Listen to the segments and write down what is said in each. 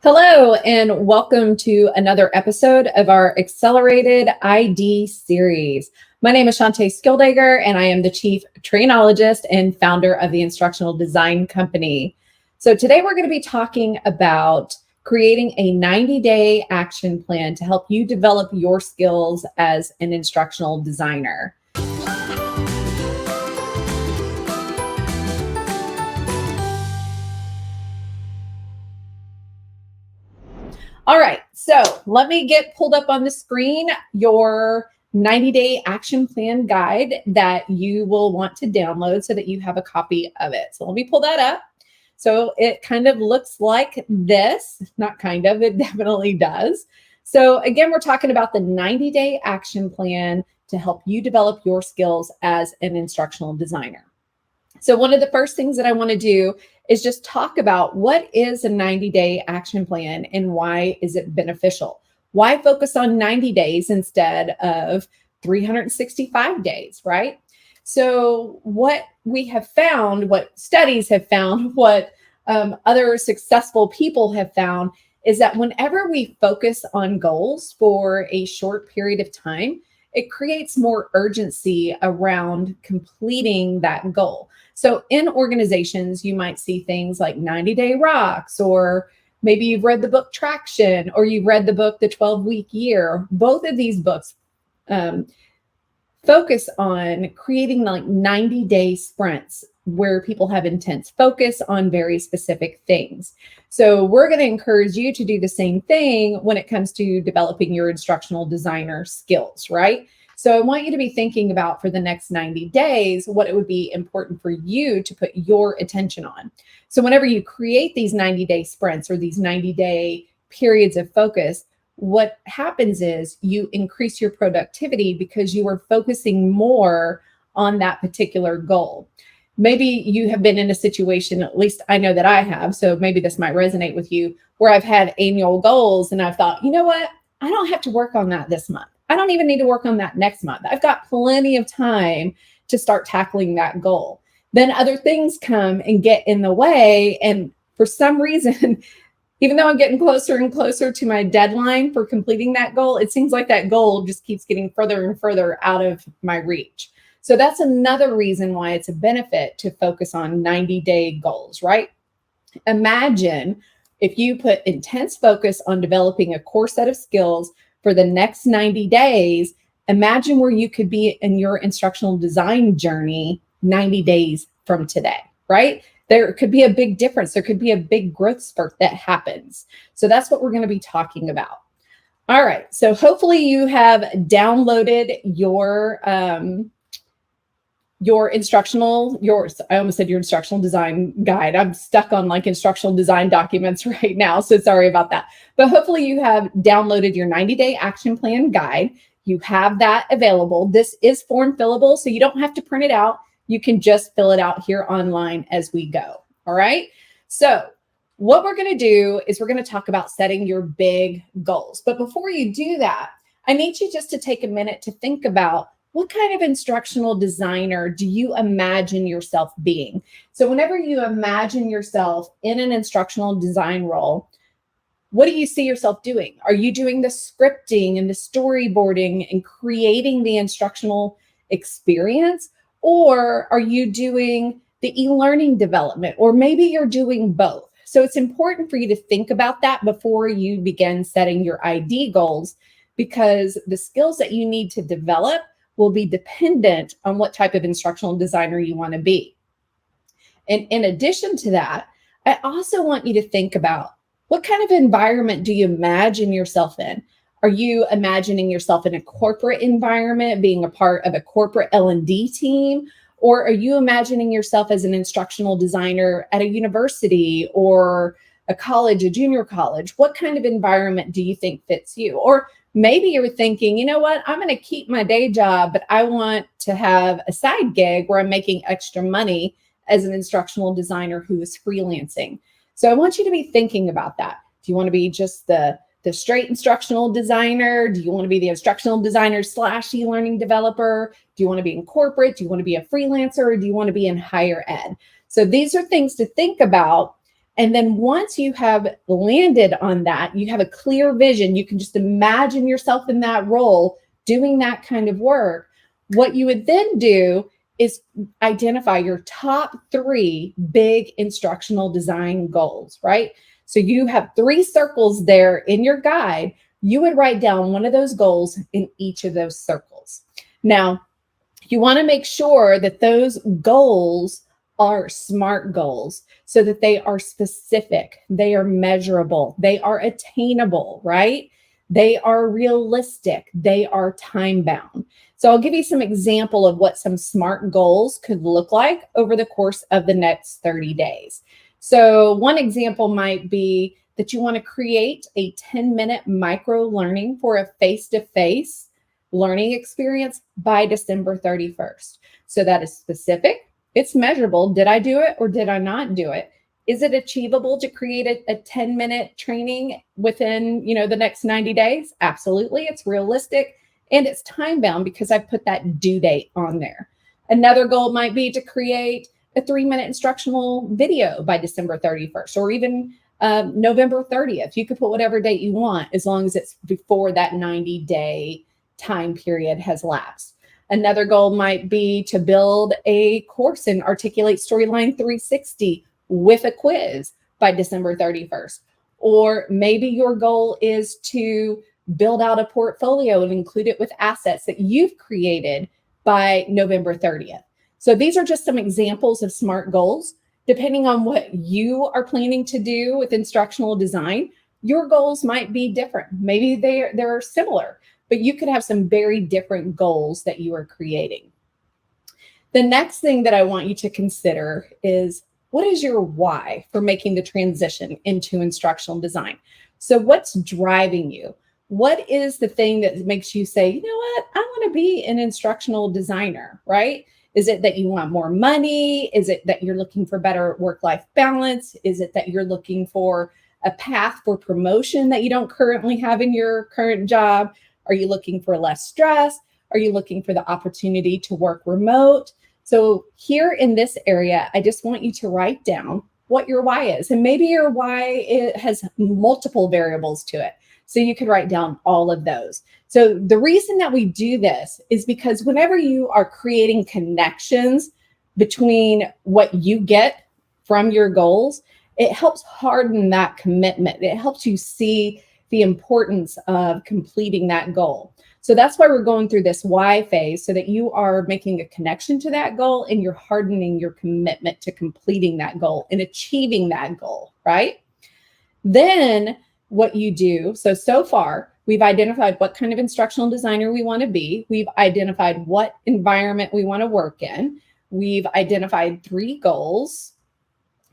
Hello, and welcome to another episode of our Accelerated ID series. My name is Shawntay, and I am the Chief Trainologist and founder of the Instructional Design Company. So today we're going to be talking about creating a 90-day action plan to help you develop your skills as an instructional designer. All right, so let me get pulled up on the screen your 90-day action plan guide that you will want to download so that you have a copy of it. So let me pull that up. So it kind of looks like this, not kind of, it definitely does. So again, we're talking about the 90-day action plan to help you develop your skills as an instructional designer. So one of the first things that I want to do is just talk about what is a 90-day action plan and why is it beneficial? Why focus on 90 days instead of 365 days, right? So what we have found, what studies have found, what other successful people have found is that whenever we focus on goals for a short period of time, it creates more urgency around completing that goal. So in organizations, you might see things like 90-day rocks, or maybe you've read the book Traction, or you've read the book The 12-Week Year. Both of these books focus on creating like 90-day sprints where people have intense focus on very specific things. So we're going to encourage you to do the same thing when it comes to developing your instructional designer skills, right? So I want you to be thinking about for the next 90 days, what it would be important for you to put your attention on. So whenever you create these 90-day sprints or these 90-day periods of focus, what happens is you increase your productivity because you are focusing more on that particular goal. Maybe you have been in a situation, at least I know that I have, so maybe this might resonate with you, where I've had annual goals and I've thought, you know what, I don't have to work on that this month. I don't even need to work on that next month. I've got plenty of time to start tackling that goal. Then other things come and get in the way. And for some reason, even though I'm getting closer and closer to my deadline for completing that goal, it seems like that goal just keeps getting further and further out of my reach. So that's another reason why it's a benefit to focus on 90-day goals, right? Imagine if you put intense focus on developing a core set of skills for the next 90 days, imagine where you could be in your instructional design journey 90 days from today, right? There could be a big difference. There could be a big growth spurt that happens. So that's what we're going to be talking about. All right. So hopefully you have downloaded your instructional design guide. I'm stuck on like instructional design documents right now, so sorry about that. But hopefully you have downloaded your 90-day action plan guide. You have that available. This is form fillable, so you don't have to print it out. You can just fill it out here online as we go. All right. So what we're going to do is we're going to talk about setting your big goals. But before you do that, I need you just to take a minute to think about what kind of instructional designer do you imagine yourself being? So whenever you imagine yourself in an instructional design role, what do you see yourself doing? Are you doing the scripting and the storyboarding and creating the instructional experience? Or are you doing the e-learning development? Or maybe you're doing both. So it's important for you to think about that before you begin setting your ID goals, because the skills that you need to develop will be dependent on what type of instructional designer you want to be. And in addition to that, I also want you to think about what kind of environment do you imagine yourself in? Are you imagining yourself in a corporate environment, being a part of a corporate L&D team? Or are you imagining yourself as an instructional designer at a university or a college, a junior college? What kind of environment do you think fits you? Or maybe you're thinking, you know what, I'm going to keep my day job, but I want to have a side gig where I'm making extra money as an instructional designer who is freelancing. So I want you to be thinking about that. Do you want to be just the straight instructional designer? Do you want to be the instructional designer / e-learning developer? Do you want to be in corporate? Do you want to be a freelancer? Or do you want to be in higher ed? So these are things to think about And then once you have landed on that, you have a clear vision, you can just imagine yourself in that role doing that kind of work. What you would then do is identify your top 3 big instructional design goals, right? So you have 3 circles there in your guide. You would write down one of those goals in each of those circles. Now, you want to make sure that those goals are SMART goals so that they are specific, they are measurable, they are attainable, right? They are realistic, they are time bound. So I'll give you some example of what some SMART goals could look like over the course of the next 30 days. So one example might be that you want to create a 10-minute micro learning for a face-to-face learning experience by December 31st. So that is specific, it's measurable. Did I do it or did I not do it? Is it achievable to create a 10-minute training within, the next 90 days? Absolutely. It's realistic and it's time bound because I've put that due date on there. Another goal might be to create a 3-minute instructional video by December 31st or even November 30th. You could put whatever date you want as long as it's before that 90-day time period has lapsed. Another goal might be to build a course in Articulate Storyline 360 with a quiz by December 31st. Or maybe your goal is to build out a portfolio and include it with assets that you've created by November 30th. So these are just some examples of SMART goals. Depending on what you are planning to do with instructional design, your goals might be different. Maybe they're similar, but you could have some very different goals that you are creating. The next thing that I want you to consider is, what is your why for making the transition into instructional design? So what's driving you? What is the thing that makes you say, you know what, I want to be an instructional designer, right? Is it that you want more money? Is it that you're looking for better work-life balance? Is it that you're looking for a path for promotion that you don't currently have in your current job? Are you looking for less stress? Are you looking for the opportunity to work remote? So here in this area, I just want you to write down what your why is. And maybe your why it has multiple variables to it. So you could write down all of those. So the reason that we do this is because whenever you are creating connections between what you get from your goals, it helps harden that commitment. It helps you see the importance of completing that goal. So that's why we're going through this why phase, so that you are making a connection to that goal and you're hardening your commitment to completing that goal and achieving that goal, right? Then what you do, so far, we've identified what kind of instructional designer we want to be. We've identified what environment we want to work in. We've identified 3 goals.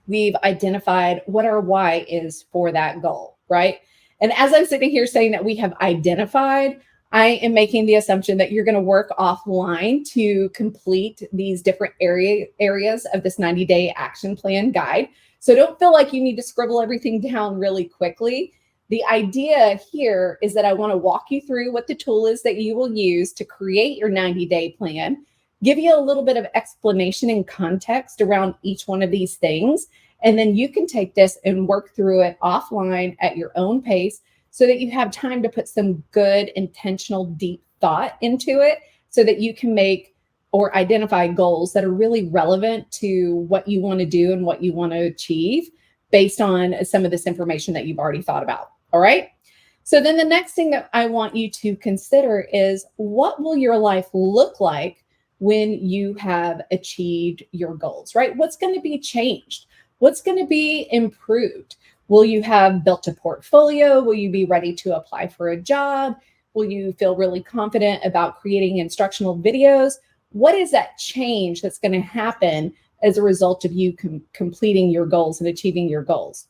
We've identified what our why is for that goal, right? And as I'm sitting here saying that we have identified, I am making the assumption that you're going to work offline to complete these different areas of this 90-day action plan guide. So don't feel like you need to scribble everything down really quickly. The idea here is that I want to walk you through what the tool is that you will use to create your 90-day plan, give you a little bit of explanation and context around each one of these things, and then you can take this and work through it offline at your own pace so that you have time to put some good, intentional, deep thought into it so that you can make or identify goals that are really relevant to what you want to do and what you want to achieve based on some of this information that you've already thought about. All right. So then the next thing that I want you to consider is, what will your life look like when you have achieved your goals, right? What's going to be changed? What's going to be improved? Will you have built a portfolio? Will you be ready to apply for a job? Will you feel really confident about creating instructional videos? What is that change that's going to happen as a result of you completing your goals and achieving your goals?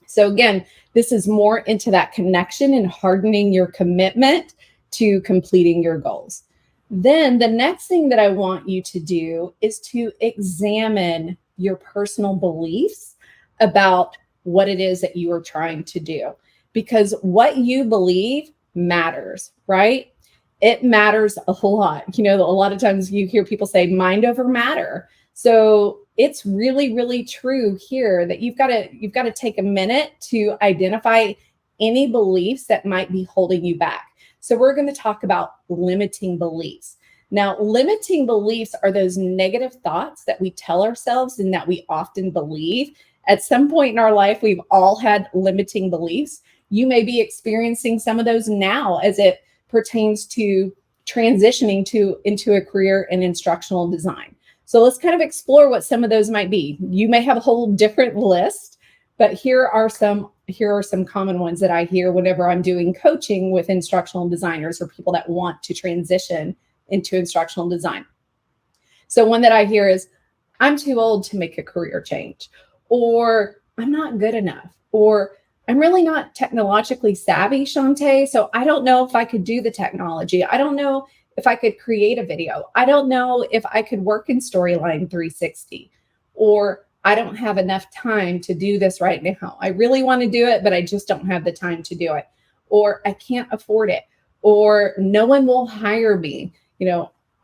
So again, this is more into that connection and hardening your commitment to completing your goals. Then the next thing that I want you to do is to examine your personal beliefs about what it is that you are trying to do, because what you believe matters, right? It matters a lot. A lot of times you hear people say mind over matter. So it's really, really true here that you've got to take a minute to identify any beliefs that might be holding you back. So we're going to talk about limiting beliefs. Now, limiting beliefs are those negative thoughts that we tell ourselves and that we often believe. At some point in our life, we've all had limiting beliefs. You may be experiencing some of those now as it pertains to transitioning into a career in instructional design. So let's kind of explore what some of those might be. You may have a whole different list, but here are some common ones that I hear whenever I'm doing coaching with instructional designers or people that want to transition into instructional design. So one that I hear is, I'm too old to make a career change, or I'm not good enough, or I'm really not technologically savvy, Shawntay, so I don't know if I could do the technology. I don't know if I could create a video. I don't know if I could work in Storyline 360, or I don't have enough time to do this right now. I really want to do it, but I just don't have the time to do it, or I can't afford it, or no one will hire me.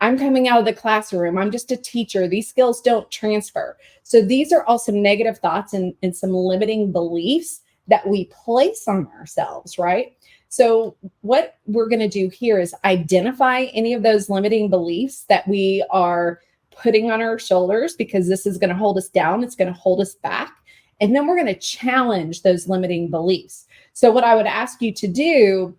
I'm coming out of the classroom. I'm just a teacher. These skills don't transfer. So these are all some negative thoughts and some limiting beliefs that we place on ourselves, right? So what we're going to do here is identify any of those limiting beliefs that we are putting on our shoulders, because this is going to hold us down. It's going to hold us back. And then we're going to challenge those limiting beliefs. So what I would ask you to do,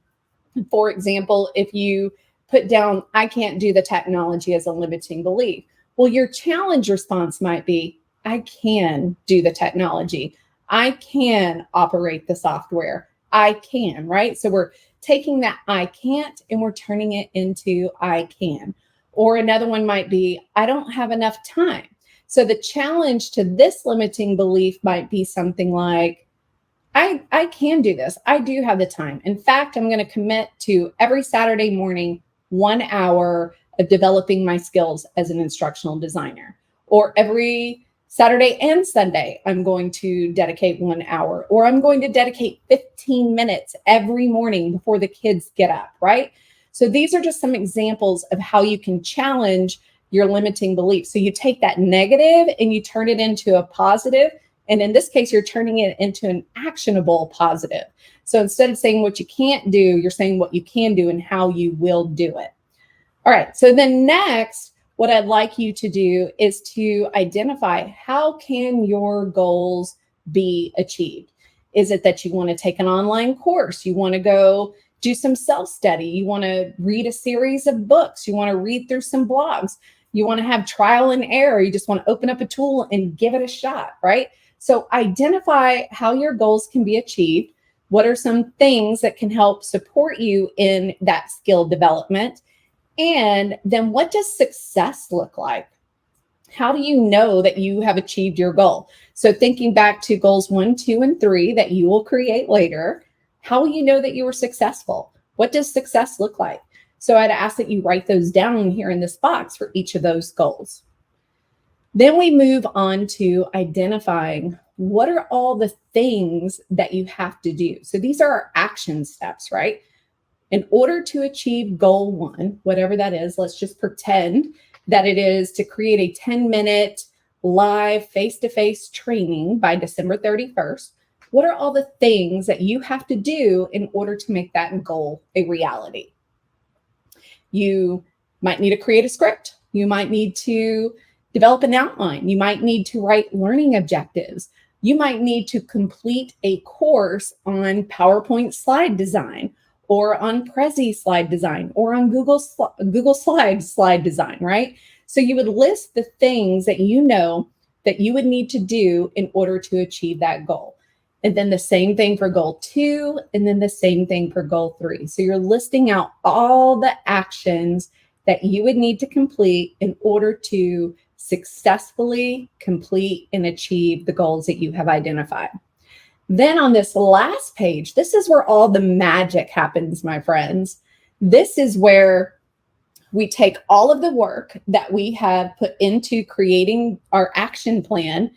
for example, if you put down, I can't do the technology as a limiting belief, well, your challenge response might be, I can do the technology. I can operate the software. I can, right? So we're taking that I can't and we're turning it into I can. Or another one might be, I don't have enough time. So the challenge to this limiting belief might be something like, I can do this. I do have the time. In fact, I'm going to commit to every Saturday morning 1 hour of developing my skills as an instructional designer. Or every Saturday and Sunday, I'm going to dedicate 1 hour, or I'm going to dedicate 15 minutes every morning before the kids get up, right? So these are just some examples of how you can challenge your limiting beliefs. So you take that negative and you turn it into a positive. And in this case, you're turning it into an actionable positive. So instead of saying what you can't do, you're saying what you can do and how you will do it. All right. So then next, what I'd like you to do is to identify, how can your goals be achieved? Is it that you want to take an online course? You want to go do some self-study? You want to read a series of books? You want to read through some blogs? You want to have trial and error? You just want to open up a tool and give it a shot, right? So identify how your goals can be achieved. What are some things that can help support you in that skill development? And then what does success look like? How do you know that you have achieved your goal? So thinking back to goals 1, 2, and 3 that you will create later, how will you know that you were successful? What does success look like? So I'd ask that you write those down here in this box for each of those goals. Then we move on to identifying what are all the things that you have to do. So these are our action steps, right? In order to achieve goal 1, whatever that is, let's just pretend that it is to create a 10-minute live face-to-face training by December 31st. What are all the things that you have to do in order to make that goal a reality? You might need to create a script. You might need to develop an outline. You might need to write learning objectives. You might need to complete a course on PowerPoint slide design, or on Prezi slide design, or on Google Slides slide design, right? So you would list the things that you know that you would need to do in order to achieve that goal. And then the same thing for goal 2, and then the same thing for goal 3. So you're listing out all the actions that you would need to complete in order to successfully complete and achieve the goals that you have identified. Then on this last page, this is where all the magic happens, my friends. This is where we take all of the work that we have put into creating our action plan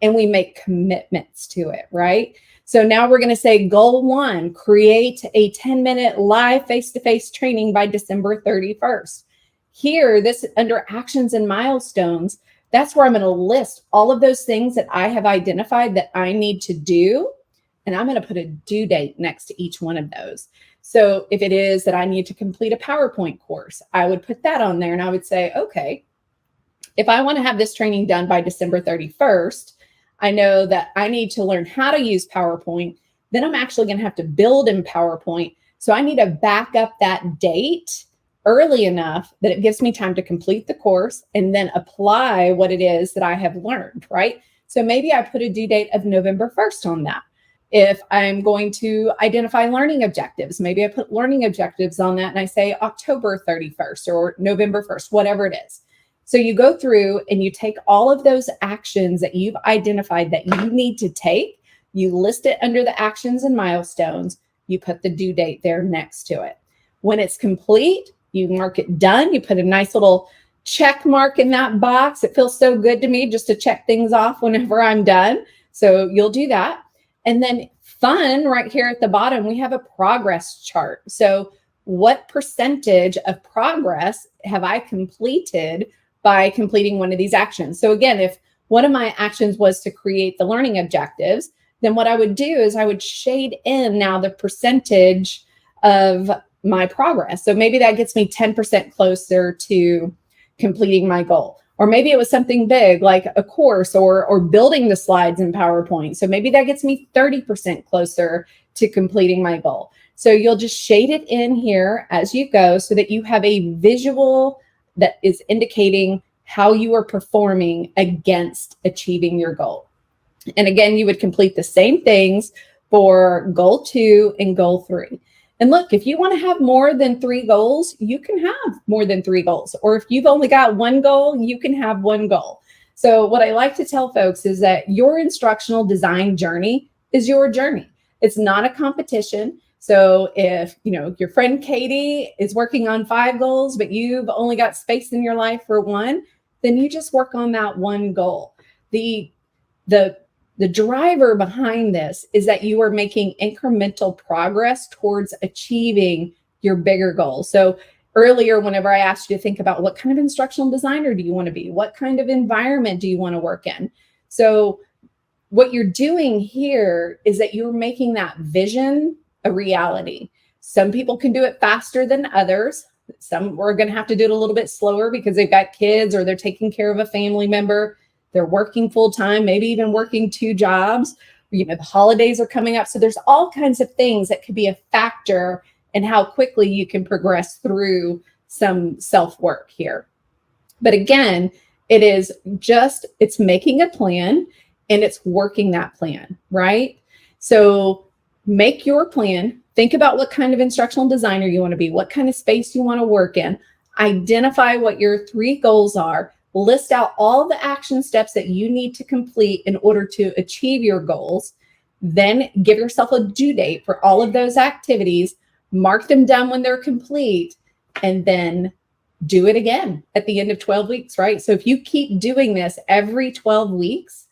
and we make commitments to it, right? So now we're going to say goal 1, create a 10-minute live face-to-face training by December 31st. Here, this under actions and milestones, That's where I'm going to list all of those things that I have identified that I need to do. And I'm going to put a due date next to each one of those. So if it is that I need to complete a PowerPoint course, I would put that on there and I would say, okay, if I want to have this training done by December 31st, I know that I need to learn how to use PowerPoint. Then I'm actually going to have to build in PowerPoint. So I need to back up that date early enough that it gives me time to complete the course and then apply what it is that I have learned, right? So maybe I put a due date of November 1st on that. If I'm going to identify learning objectives, maybe I put learning objectives on that and I say October 31st or November 1st, whatever it is. So you go through and you take all of those actions that you've identified that you need to take, you list it under the actions and milestones, you put the due date there next to it. When it's complete, you mark it done. You put a nice little check mark in that box. It feels so good to me just to check things off whenever I'm done. So you'll do that. And then fun, right here at the bottom, we have a progress chart. So what percentage of progress have I completed by completing one of these actions? So again, if one of my actions was to create the learning objectives, then what I would do is I would shade in now the percentage of my progress. So maybe that gets me 10% closer to completing my goal. Or maybe it was something big like a course or building the slides in PowerPoint. So maybe that gets me 30% closer to completing my goal. So you'll just shade it in here as you go so that you have a visual that is indicating how you are performing against achieving your goal. And again, you would complete the same things for goal 2 and goal 3. And look, if you want to have more than 3 goals, you can have more than 3 goals. Or if you've only got 1 goal, you can have 1 goal. So what I like to tell folks is that your instructional design journey is your journey. It's not a competition. So if, your friend Katie is working on 5 goals, but you've only got space in your life for 1, then you just work on that 1 goal. The driver behind this is that you are making incremental progress towards achieving your bigger goal. So earlier, whenever I asked you to think about what kind of instructional designer do you want to be? What kind of environment do you want to work in? So what you're doing here is that you're making that vision a reality. Some people can do it faster than others. Some are going to have to do it a little bit slower because they've got kids or they're taking care of a family member. They're working full time, maybe even working 2 jobs. The holidays are coming up. So there's all kinds of things that could be a factor in how quickly you can progress through some self-work here. But again, it's making a plan and it's working that plan, right? So make your plan. Think about what kind of instructional designer you want to be, what kind of space you want to work in. Identify what your 3 goals are. List out all the action steps that you need to complete in order to achieve your goals. Then give yourself a due date for all of those activities. Mark them down when they're complete, and then do it again at the end of 12 weeks, right? So if you keep doing this every 12 weeks,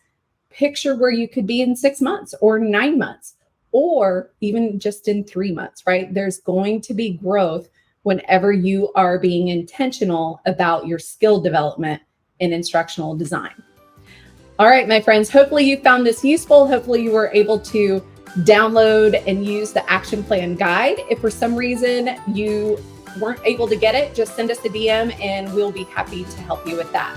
picture where you could be in 6 months or 9 months, or even just in 3 months, right? There's going to be growth whenever you are being intentional about your skill development in instructional design. All right, my friends, hopefully you found this useful. Hopefully you were able to download and use the action plan guide. If for some reason you weren't able to get it, just send us a DM and we'll be happy to help you with that.